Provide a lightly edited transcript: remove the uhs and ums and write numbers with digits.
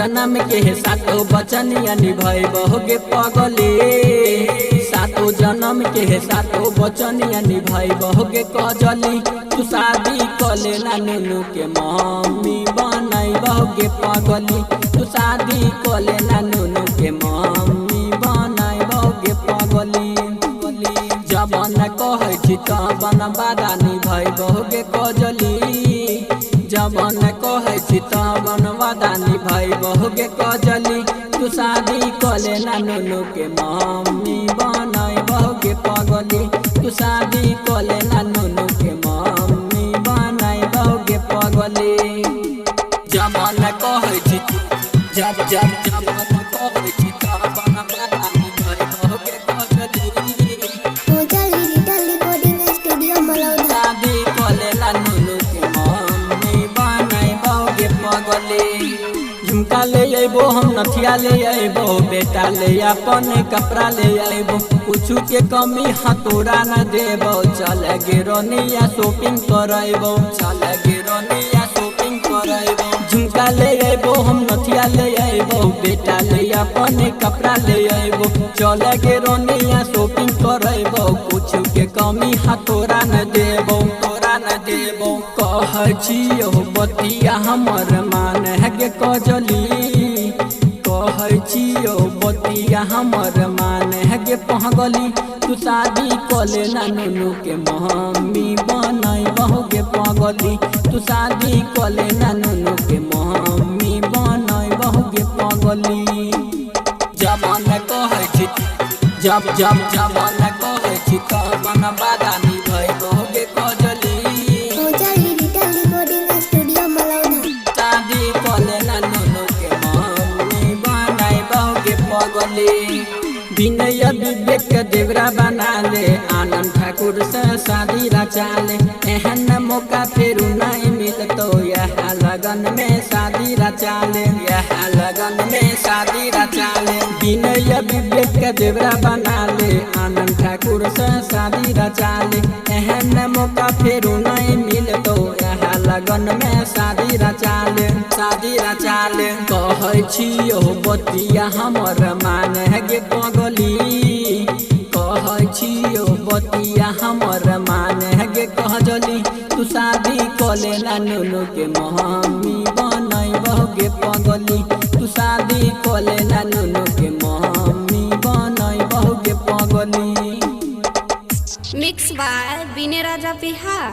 जन्म के सातो बचनिया निभाइबोगे पगली। सातो जन्म के सातो बचनिया निभाइबोगे कजली। तू शादी कले ना नुनु के मम्मी बनाइबोगे पगली। तू शादी कले ना नुनु के मम्मी बनाइबोगे पगली। जबन कहै छी तबन वादा निभाइबोगे कजली। जबन कहै छी तबन वादा निभाइबोगे कजली। तू शादी कले ना नुनु के मम्मी बनाइबोगे पगली। तू शादी कले ना नुनु के मम्मी बनाइबोगे पगली। जबन कहै छी जबन कहै छी तबन वादा निभाइबोगे कजली। शादी कले ना नुनु के मम्मी बनाइबोगे पगली। झुमका ले अइबो हम नथिया ले अइबो बेटा ले अपन कपड़ा ले अइबो। कुछु के कमी हतोरा न देबो। चल गे रोनिया शॉपिंग करइबो। चल गे रोनिया शॉपिंग करइबो। झुमका ले अइबो हम नथिया ले अइबो बेटा ले अपन कपड़ा ले अइबो। चल गे रोनिया शॉपिंग करइबो। कुछु के कमी हतोरा न देबो। तोरा न देबो कहै छियो बतिया हमर मान है गे कजली। कहै छियो बतिया हमर मान है गे पगली। तू शादी कले ना नुनु के मम्मी बनाइबोगे पगली। तू शादी कले ना नुनु के मम्मी बनाइबोगे पगली। जबन कहै छी जबन कहै छी तबन वादा निभाइबोगे कजली। शादी कले ना नुनु के मम्मी बनाइबोगे पगली। विनय विवेक देवरा बना ले। आनंद ठाकुर से शादी रचा ले। एहन मौका फिर नहीं मिलतो। यह लगन में शादी रचा ले। यह लगन में शादी रचा ले। विनय विवेक देवरा बना ले। आनंद ठाकुर से शादी रचा ले। एहन मौका फिर नहीं मिलतो। यह लगन में शादी रचा ले। शादी रचा ले कहै छियो बतिया हमर मान है गे पगली। कहै छियो बतिया हमर मान है गे कजली। तू शादी कले ना नुनु के मम्मी बनाइबोगे पगली। तू शादी कले ना नुनु के मम्मी बनाइबोगे पगली। Mix by Vinay Raja Bihar.